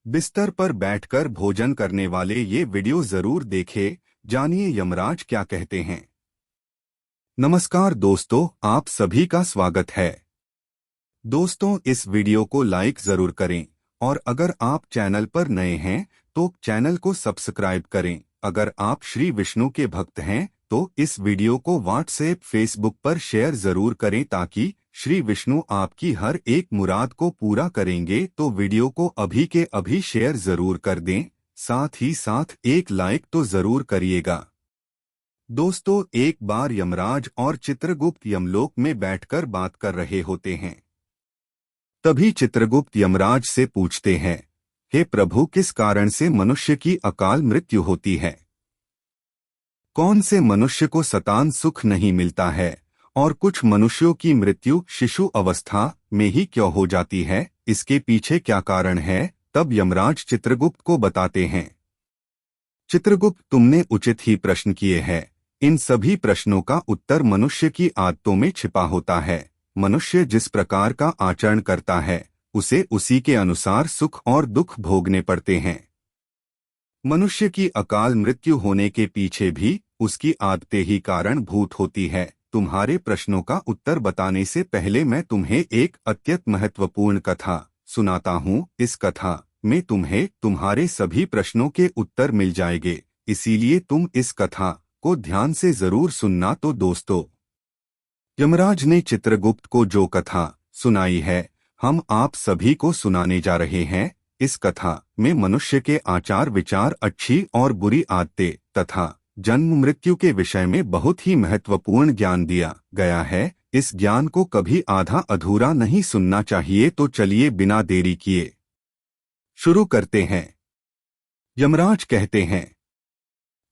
बिस्तर पर बैठकर भोजन करने वाले ये वीडियो जरूर देखें। जानिए यमराज क्या कहते हैं। नमस्कार दोस्तों, आप सभी का स्वागत है। दोस्तों, इस वीडियो को लाइक जरूर करें और अगर आप चैनल पर नए हैं तो चैनल को सब्सक्राइब करें। अगर आप श्री विष्णु के भक्त हैं तो इस वीडियो को व्हाट्सएप फेसबुक पर शेयर जरूर करें ताकि श्री विष्णु आपकी हर एक मुराद को पूरा करेंगे। तो वीडियो को अभी के अभी शेयर जरूर कर दें, साथ ही साथ एक लाइक तो जरूर करिएगा। दोस्तों, एक बार यमराज और चित्रगुप्त यमलोक में बैठकर बात कर रहे होते हैं। तभी चित्रगुप्त यमराज से पूछते हैं, हे प्रभु, किस कारण से मनुष्य की अकाल मृत्यु होती है? कौन से मनुष्य को सतान सुख नहीं मिलता है और कुछ मनुष्यों की मृत्यु शिशु अवस्था में ही क्यों हो जाती है? इसके पीछे क्या कारण है? तब यमराज चित्रगुप्त को बताते हैं। चित्रगुप्त, तुमने उचित ही प्रश्न किए हैं। इन सभी प्रश्नों का उत्तर मनुष्य की आदतों में छिपा होता है। मनुष्य जिस प्रकार का आचरण करता है उसे उसी के अनुसार सुख और दुख भोगने पड़ते हैं। मनुष्य की अकाल मृत्यु होने के पीछे भी उसकी आदतें ही कारणभूत होती है। तुम्हारे प्रश्नों का उत्तर बताने से पहले मैं तुम्हें एक अत्यंत महत्वपूर्ण कथा सुनाता हूँ। इस कथा में तुम्हें तुम्हारे सभी प्रश्नों के उत्तर मिल जाएंगे, इसीलिए तुम इस कथा को ध्यान से जरूर सुनना। तो दोस्तों, यमराज ने चित्रगुप्त को जो कथा सुनाई है हम आप सभी को सुनाने जा रहे हैं। इस कथा में मनुष्य के आचार विचार, अच्छी और बुरी आदतें तथा जन्म मृत्यु के विषय में बहुत ही महत्वपूर्ण ज्ञान दिया गया है। इस ज्ञान को कभी आधा अधूरा नहीं सुनना चाहिए। तो चलिए बिना देरी किए शुरू करते हैं। यमराज कहते हैं,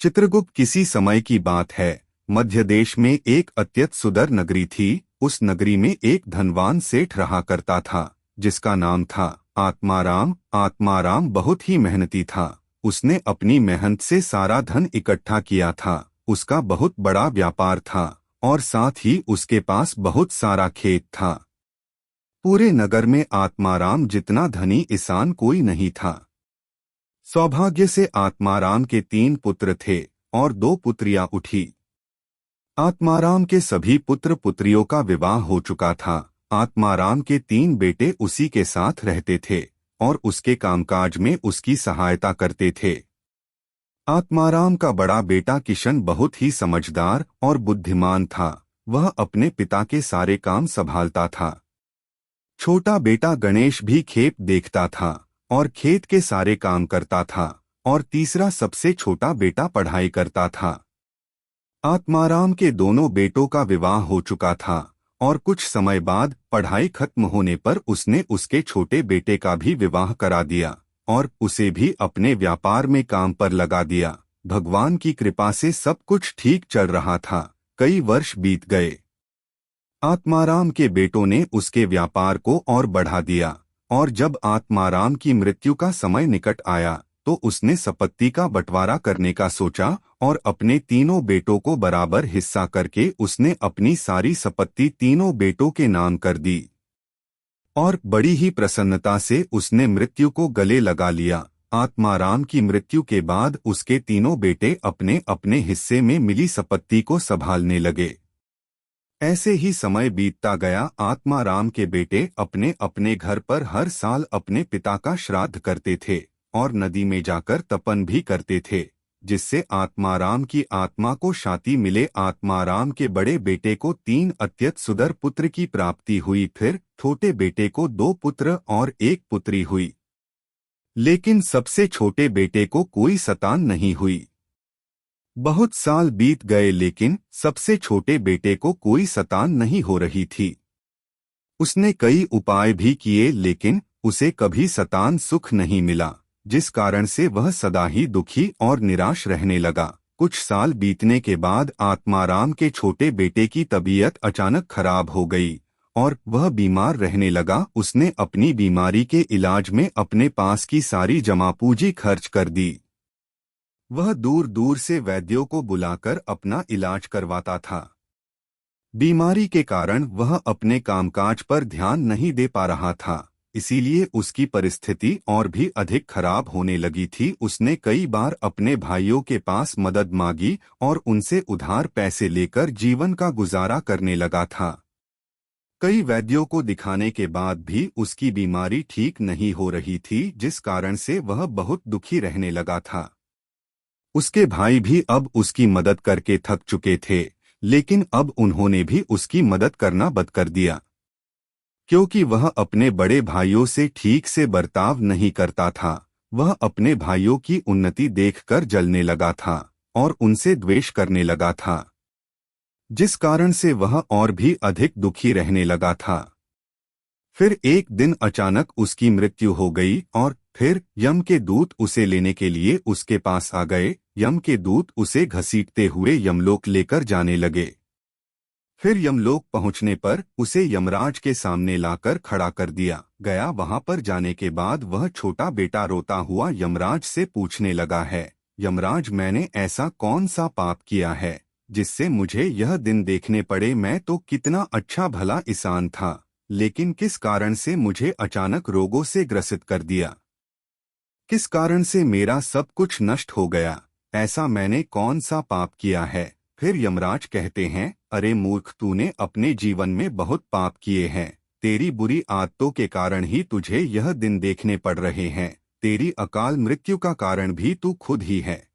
चित्रगुप्त, किसी समय की बात है, मध्य देश में एक अत्यंत सुंदर नगरी थी। उस नगरी में एक धनवान सेठ रहा करता था जिसका नाम था आत्माराम। आत्माराम बहुत ही मेहनती था। उसने अपनी मेहनत से सारा धन इकट्ठा किया था। उसका बहुत बड़ा व्यापार था और साथ ही उसके पास बहुत सारा खेत था। पूरे नगर में आत्माराम जितना धनी इंसान कोई नहीं था। सौभाग्य से आत्माराम के 3 पुत्र थे और 2 पुत्रियां उठी। आत्माराम के सभी पुत्र पुत्रियों का विवाह हो चुका था। आत्माराम के 3 बेटे उसी के साथ रहते थे और उसके कामकाज में उसकी सहायता करते थे। आत्माराम का बड़ा बेटा किशन बहुत ही समझदार और बुद्धिमान था। वह अपने पिता के सारे काम संभालता था। छोटा बेटा गणेश भी खेत देखता था और खेत के सारे काम करता था और तीसरा सबसे छोटा बेटा पढ़ाई करता था। आत्माराम के दोनों बेटों का विवाह हो चुका था और कुछ समय बाद पढ़ाई खत्म होने पर उसने उसके छोटे बेटे का भी विवाह करा दिया और उसे भी अपने व्यापार में काम पर लगा दिया। भगवान की कृपा से सब कुछ ठीक चल रहा था। कई वर्ष बीत गए। आत्माराम के बेटों ने उसके व्यापार को और बढ़ा दिया और जब आत्माराम की मृत्यु का समय निकट आया तो उसने संपत्ति का बंटवारा करने का सोचा और अपने तीनों बेटों को बराबर हिस्सा करके उसने अपनी सारी संपत्ति तीनों बेटों के नाम कर दी और बड़ी ही प्रसन्नता से उसने मृत्यु को गले लगा लिया। आत्माराम की मृत्यु के बाद उसके तीनों बेटे अपने अपने हिस्से में मिली संपत्ति को संभालने लगे। ऐसे ही समय बीतता गया। आत्माराम के बेटे अपने अपने घर पर हर साल अपने पिता का श्राद्ध करते थे और नदी में जाकर तपन भी करते थे जिससे आत्माराम की आत्मा को शांति मिले। आत्माराम के बड़े बेटे को 3 अत्यंत सुंदर पुत्र की प्राप्ति हुई। फिर छोटे बेटे को 2 पुत्र और 1 पुत्री हुई, लेकिन सबसे छोटे बेटे को कोई संतान नहीं हुई। बहुत साल बीत गए लेकिन सबसे छोटे बेटे को कोई संतान नहीं हो रही थी। उसने कई उपाय भी किए लेकिन उसे कभी संतान सुख नहीं मिला, जिस कारण से वह सदा ही दुखी और निराश रहने लगा। कुछ साल बीतने के बाद आत्माराम के छोटे बेटे की तबीयत अचानक खराब हो गई और वह बीमार रहने लगा। उसने अपनी बीमारी के इलाज में अपने पास की सारी जमा पूंजी खर्च कर दी। वह दूर दूर से वैद्यों को बुलाकर अपना इलाज करवाता था। बीमारी के कारण वह अपने कामकाज पर ध्यान नहीं दे पा रहा था। इसीलिए उसकी परिस्थिति और भी अधिक खराब होने लगी थी। उसने कई बार अपने भाइयों के पास मदद मांगी और उनसे उधार पैसे लेकर जीवन का गुजारा करने लगा था। कई वैद्यों को दिखाने के बाद भी उसकी बीमारी ठीक नहीं हो रही थी, जिस कारण से वह बहुत दुखी रहने लगा था। उसके भाई भी अब उसकी मदद करके थक चुके थे, लेकिन अब उन्होंने भी उसकी मदद करना बंद कर दिया, क्योंकि वह अपने बड़े भाइयों से ठीक से बर्ताव नहीं करता था। वह अपने भाइयों की उन्नति देखकर जलने लगा था और उनसे द्वेष करने लगा था, जिस कारण से वह और भी अधिक दुखी रहने लगा था। फिर एक दिन अचानक उसकी मृत्यु हो गई और फिर यम के दूत उसे लेने के लिए उसके पास आ गए। यम के दूत उसे घसीटते हुए यमलोक लेकर जाने लगे। फिर यमलोक पहुंचने पर उसे यमराज के सामने लाकर खड़ा कर दिया गया। वहां पर जाने के बाद वह छोटा बेटा रोता हुआ यमराज से पूछने लगा है, यमराज, मैंने ऐसा कौन सा पाप किया है जिससे मुझे यह दिन देखने पड़े? मैं तो कितना अच्छा भला इंसान था, लेकिन किस कारण से मुझे अचानक रोगों से ग्रसित कर दिया? किस कारण से मेरा सब कुछ नष्ट हो गया? ऐसा मैंने कौन सा पाप किया है? फिर यमराज कहते हैं, अरे मूर्ख, तूने अपने जीवन में बहुत पाप किए हैं। तेरी बुरी आदतों के कारण ही तुझे यह दिन देखने पड़ रहे हैं। तेरी अकाल मृत्यु का कारण भी तू खुद ही है।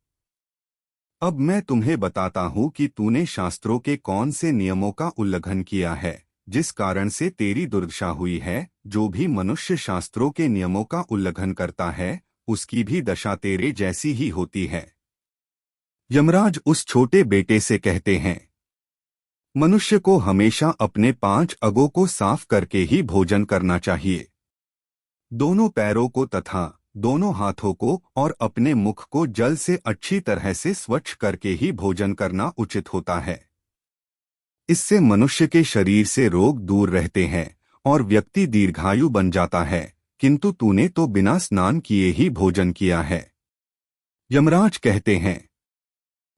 अब मैं तुम्हें बताता हूँ कि तूने शास्त्रों के कौन से नियमों का उल्लंघन किया है, जिस कारण से तेरी दुर्दशा हुई है। जो भी मनुष्य शास्त्रों के नियमों का उल्लंघन करता है, उसकी भी दशा तेरे जैसी ही होती है। यमराज उस छोटे बेटे से कहते हैं, मनुष्य को हमेशा अपने 5 अंगों को साफ करके ही भोजन करना चाहिए। दोनों पैरों को तथा दोनों हाथों को और अपने मुख को जल से अच्छी तरह से स्वच्छ करके ही भोजन करना उचित होता है। इससे मनुष्य के शरीर से रोग दूर रहते हैं और व्यक्ति दीर्घायु बन जाता है। किंतु तूने तो बिना स्नान किए ही भोजन किया है। यमराज कहते हैं,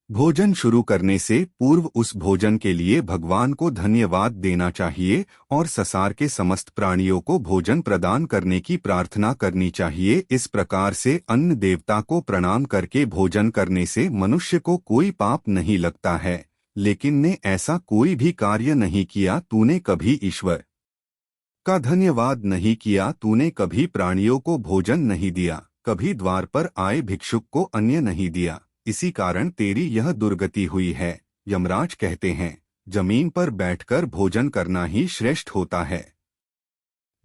भोजन शुरू करने से पूर्व उस भोजन के लिए भगवान को धन्यवाद देना चाहिए और संसार के समस्त प्राणियों को भोजन प्रदान करने की प्रार्थना करनी चाहिए। इस प्रकार से अन्न देवता को प्रणाम करके भोजन करने से मनुष्य को कोई पाप नहीं लगता है। लेकिन ने ऐसा कोई भी कार्य नहीं किया। तूने कभी ईश्वर का धन्यवाद नहीं किया। तूने कभी प्राणियों को भोजन नहीं दिया, कभी द्वार पर आए भिक्षुक को अन्न नहीं दिया। इसी कारण तेरी यह दुर्गति हुई है। यमराज कहते हैं, जमीन पर बैठकर भोजन करना ही श्रेष्ठ होता है।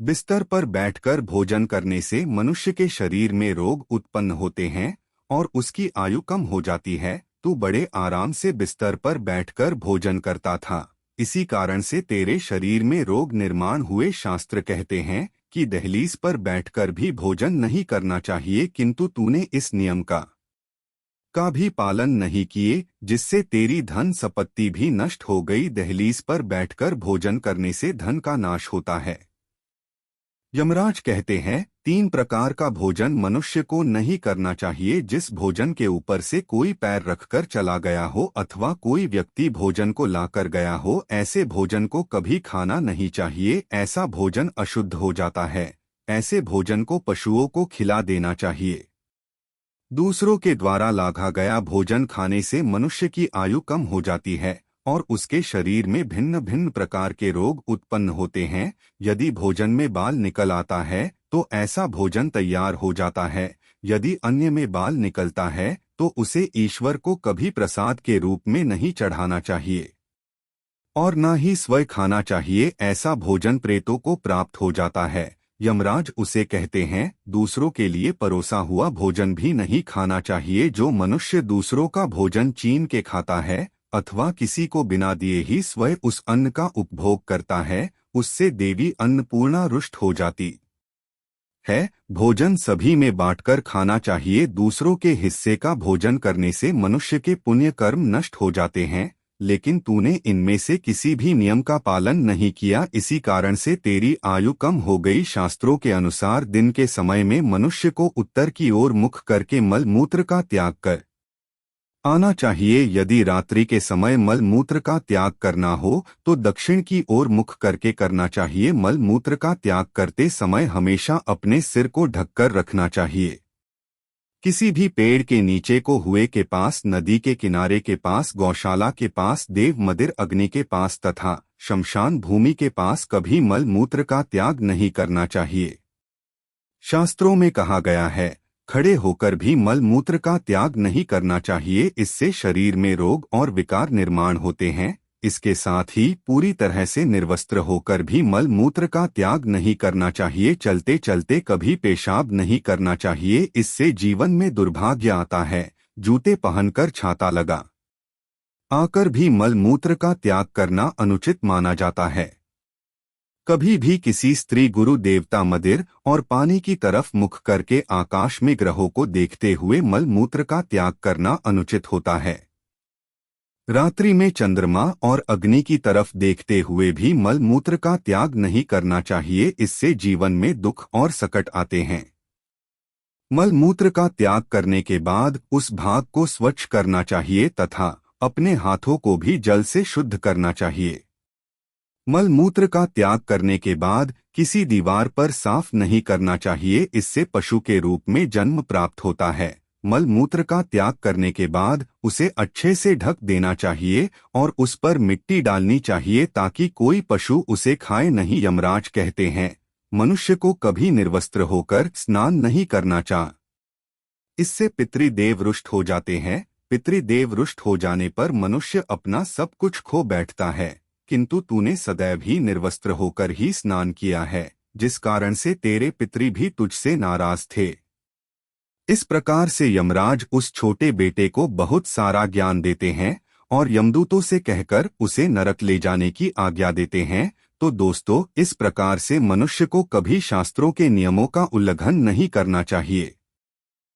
बिस्तर पर बैठकर भोजन करने से मनुष्य के शरीर में रोग उत्पन्न होते हैं और उसकी आयु कम हो जाती है। तू बड़े आराम से बिस्तर पर बैठकर भोजन करता था, इसी कारण से तेरे शरीर में रोग निर्माण हुए। शास्त्र कहते हैं कि दहलीज पर बैठकर भी भोजन नहीं करना चाहिए, किंतु तूने इस नियम का भी पालन नहीं किए, जिससे तेरी धन संपत्ति भी नष्ट हो गई। दहलीज पर बैठकर भोजन करने से धन का नाश होता है। यमराज कहते हैं, 3 प्रकार का भोजन मनुष्य को नहीं करना चाहिए। जिस भोजन के ऊपर से कोई पैर रखकर चला गया हो अथवा कोई व्यक्ति भोजन को लाकर गया हो, ऐसे भोजन को कभी खाना नहीं चाहिए। ऐसा भोजन अशुद्ध हो जाता है। ऐसे भोजन को पशुओं को खिला देना चाहिए। दूसरों के द्वारा लागा गया भोजन खाने से मनुष्य की आयु कम हो जाती है और उसके शरीर में भिन्न भिन्न प्रकार के रोग उत्पन्न होते हैं। यदि भोजन में बाल निकल आता है तो ऐसा भोजन तैयार हो जाता है। यदि अन्य में बाल निकलता है तो उसे ईश्वर को कभी प्रसाद के रूप में नहीं चढ़ाना चाहिए और न ही स्वयं खाना चाहिए। ऐसा भोजन प्रेतों को प्राप्त हो जाता है। यमराज उसे कहते हैं, दूसरों के लिए परोसा हुआ भोजन भी नहीं खाना चाहिए। जो मनुष्य दूसरों का भोजन छीन के खाता है अथवा किसी को बिना दिए ही स्वयं उस अन्न का उपभोग करता है, उससे देवी अन्नपूर्णा रुष्ट हो जाती है। भोजन सभी में बांटकर खाना चाहिए। दूसरों के हिस्से का भोजन करने से मनुष्य के पुण्य कर्म नष्ट हो जाते हैं, लेकिन तूने इनमें से किसी भी नियम का पालन नहीं किया। इसी कारण से तेरी आयु कम हो गई। शास्त्रों के अनुसार दिन के समय में मनुष्य को उत्तर की ओर मुख करके मल मूत्र का त्याग कर आना चाहिए। यदि रात्रि के समय मल मूत्र का त्याग करना हो तो दक्षिण की ओर मुख करके करना चाहिए। मल मूत्र का त्याग करते समय हमेशा अपने सिर को ढककर रखना चाहिए। किसी भी पेड़ के नीचे को हुए के पास, नदी के किनारे के पास, गौशाला के पास, देव मंदिर अग्नि के पास तथा शमशान भूमि के पास कभी मल मूत्र का त्याग नहीं करना चाहिए। शास्त्रों में कहा गया है, खड़े होकर भी मल मूत्र का त्याग नहीं करना चाहिए, इससे शरीर में रोग और विकार निर्माण होते हैं। इसके साथ ही पूरी तरह से निर्वस्त्र होकर भी मल मूत्र का त्याग नहीं करना चाहिए। चलते चलते कभी पेशाब नहीं करना चाहिए, इससे जीवन में दुर्भाग्य आता है। जूते पहनकर छाता लगा आकर भी मल मूत्र का त्याग करना अनुचित माना जाता है। कभी भी किसी स्त्री, गुरु, देवता, मंदिर और पानी की तरफ मुख करके आकाश में ग्रहों को देखते हुए मल मूत्र का त्याग करना अनुचित होता है। रात्रि में चंद्रमा और अग्नि की तरफ देखते हुए भी मल मूत्र का त्याग नहीं करना चाहिए, इससे जीवन में दुख और संकट आते हैं। मल मूत्र का त्याग करने के बाद उस भाग को स्वच्छ करना चाहिए तथा अपने हाथों को भी जल से शुद्ध करना चाहिए। मल मूत्र का त्याग करने के बाद किसी दीवार पर साफ नहीं करना चाहिए, इससे पशु के रूप में जन्म प्राप्त होता है। मल मूत्र का त्याग करने के बाद उसे अच्छे से ढक देना चाहिए और उस पर मिट्टी डालनी चाहिए ताकि कोई पशु उसे खाए नहीं। यमराज कहते हैं, मनुष्य को कभी निर्वस्त्र होकर स्नान नहीं करना चाहिए, इससे पितृदेव रुष्ट हो जाते हैं। पितृदेव रुष्ट हो जाने पर मनुष्य अपना सब कुछ खो बैठता है, किंतु तूने सदैव ही निर्वस्त्र होकर ही स्नान किया है, जिस कारण से तेरे पितृ भी तुझसे नाराज थे। इस प्रकार से यमराज उस छोटे बेटे को बहुत सारा ज्ञान देते हैं और यमदूतों से कहकर उसे नरक ले जाने की आज्ञा देते हैं। तो दोस्तों, इस प्रकार से मनुष्य को कभी शास्त्रों के नियमों का उल्लंघन नहीं करना चाहिए।